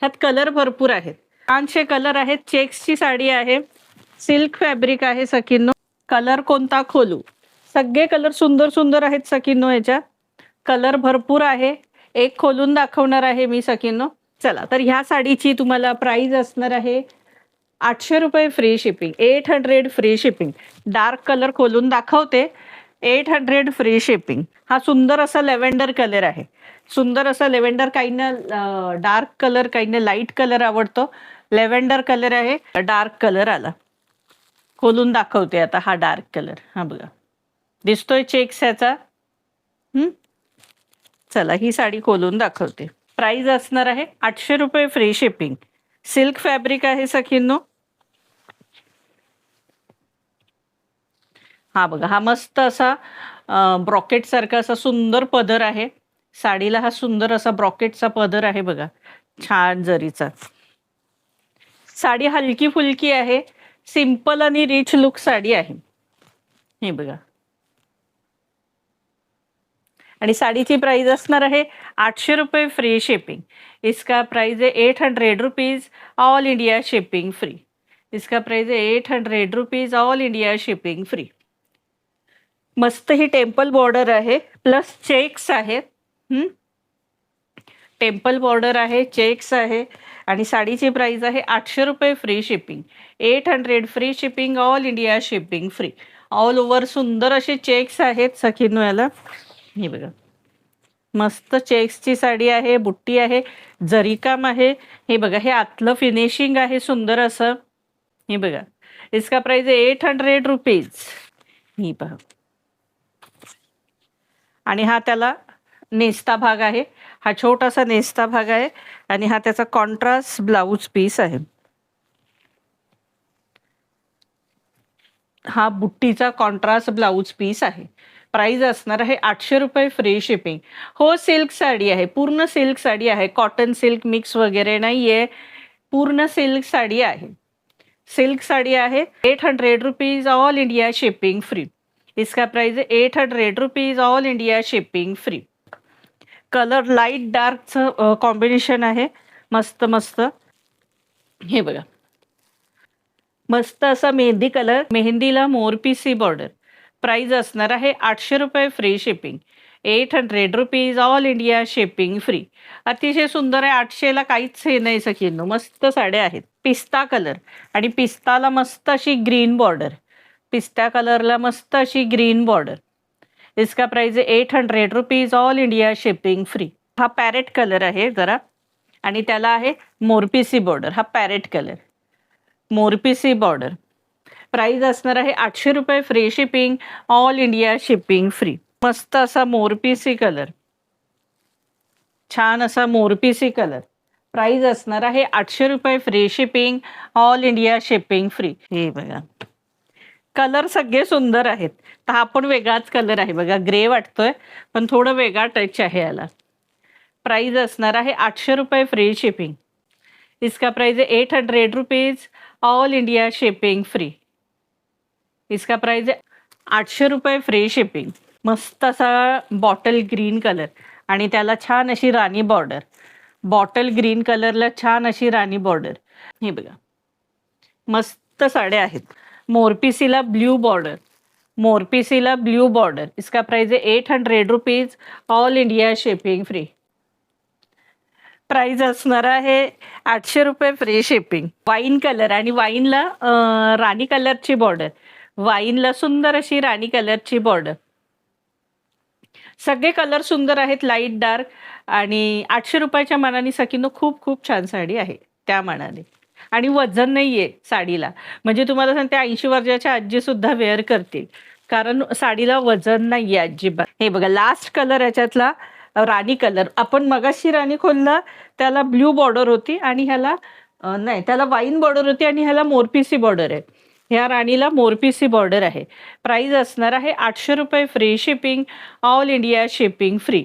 ह्यात कलर भरपूर आहेत, छानसे कलर आहेत. चेक्सची साडी आहे, सिल्क फॅब्रिक आहे सखींनो. कलर कोणता खोलू, सगळे कलर सुंदर सुंदर आहेत सखींनो. याच्यात कलर भरपूर आहे, एक खोलून दाखवणार आहे मी सखींनो. चला तर ह्या साडीची तुम्हाला प्राइस असणार आहे 800 रुपये free shipping, 800 free shipping. Dark colour खोलून दाखवते, 800 फ्री शिपिंग. हा सुंदर असा लेव्हेंडर कलर आहे, सुंदर असा लेव्हेंडर. काहींना डार्क कलर, काहींना लाईट कलर आवडतो. लेव्हेंडर कलर आहे, डार्क कलर आला. खोलून दाखवते आता हा डार्क कलर. हा बघा, दिसतोय चेक्स याचा. चला ही साडी खोलून दाखवते. प्राइस असणार आहे 800 रुपये फ्री शिपिंग. सिल्क फॅब्रिक आहे सखींनो. हा बघा, हा मस्त असा ब्रॉकेट सारखा असा सुंदर पदर आहे साडीला. हा सुंदर असा ब्रॉकेटचा पदर आहे बघा, छान जरीचा. साडी हलकी फुलकी आहे, सिंपल आणि रिच लुक साडी आहे. हे बघा, आणि साडीची प्राइस असणार आहे 800 रुपये फ्री शिपिंग. इसका प्राइस है 800 rupees, all India shipping free. इसका प्राइस है 800 rupees, all India shipping free. मस्त ही टेम्पल बॉर्डर आहे, प्लस चेक्स आहेत. टेम्पल बॉर्डर आहे, चेक्स आहे, आणि साडीची प्राइस आहे 800 रुपये free shipping, 800 free shipping, all India shipping free. All over सुंदर असे चेक्स आहेत सखींनो याला. हे बघा, मस्त चेक्सची साडी आहे, बुट्टी आहे, जरीकाम आहे. हे बघा, हे आतलं फिनिशिंग आहे सुंदर असं. हे बघा, इसका प्राइस आहे 800 रुपीज. ही पहा, आणि हा त्याला नेस्ता भाग आहे, हा छोटासा नेस्ता भाग आहे, आणि हा त्याचा कॉन्ट्रास्ट ब्लाउज पीस आहे. हा बुट्टीचा कॉन्ट्रास्ट ब्लाउज पीस आहे. प्राइस असणार आहे 800 रुपये फ्री शिपिंग. हो, सिल्क साडी आहे, पूर्ण सिल्क साडी आहे, कॉटन सिल्क मिक्स वगैरे नाहीये, पूर्ण सिल्क साडी आहे. सिल्क साड़ी है 800 rupees, all India shipping free. इसका प्राइस है 800 rupees, all India shipping free. Colour light dark combination आहे, मस्त मस्त. हे बघा, मस्त असा मेहंदी कलर, मेहंदीला मोरपीसी बॉर्डर. प्राइस असणार आहे 800 रुपये free shipping, 800 rupees, all India shipping free. अतिशय सुंदर आहे, 800ला काहीच हे नाही सखींनो. मस्त साड्या आहेत. पिस्ता कलर, आणि पिस्ताला मस्त अशी ग्रीन बॉर्डर, पिस्ता कलरला मस्त अशी ग्रीन बॉर्डर. इसका प्राइस है 800 rupees, all India shipping free. हा पॅरेट कलर आहे जरा, आणि त्याला आहे मोरपीसी बॉर्डर. हा पॅरेट कलर, मोरपीसी बॉर्डर. प्राइस असणार आहे 800 रुपये free shipping, all India shipping free. मस्त असा मोरपीसी कलर, छान असा मोरपीसी कलर. प्राइस असणार आहे 800 रुपये free shipping, all India shipping free. हे बघा, कलर सगळे सुंदर आहेत. तर हा पण वेगळाच कलर आहे बघा, ग्रे वाटतोय पण थोडं वेगळा टच आहे याला. प्राइस असणार आहे 800 रुपये फ्री शिपिंग. इसका प्राइस है 800 rupees, all India shipping free. इसका प्राइस है 800 रुपये फ्री शिपिंग. मस्त असा बॉटल ग्रीन कलर, आणि त्याला छान अशी राणी बॉर्डर. बॉटल ग्रीन कलरला छान अशी राणी बॉर्डर. हे बघा, मस्त साड्या आहेत. मोरपीसीला ब्ल्यू बॉर्डर, मोरपीसीला ब्ल्यू बॉर्डर. इसका प्राइस है 800 rupees, all India shipping free. Price असणार आहे 800 रुपये फ्री शिपिंग. वाईन कलर, आणि वाईनला राणी कलरची बॉर्डर, वाईनला सुंदर अशी राणी कलरची बॉर्डर. सगळे कलर सुंदर आहेत, लाईट डार्क, आणि 800 रुपयाच्या मानाने सखींनो खूप खूप छान साडी आहे त्या मानाने. आणि वजन नाहीये साडीला, म्हणजे तुम्हाला सांगते 80 वर्षाच्या आजी सुद्धा वेअर करतील, कारण साडीला वजन नाहीये अजिबात. हे बघा, लास्ट कलर याच्यातला राणी कलर. आपण मगाशी राणी खोलला त्याला ब्ल्यू बॉर्डर होती, आणि ह्याला नाही, त्याला वाईन बॉर्डर होती, आणि ह्याला मोरपीसी बॉर्डर आहे. ह्या राणीला मोरपीसी बॉर्डर आहे. प्राइस असणार आहे 800 रुपये free shipping, all India shipping free.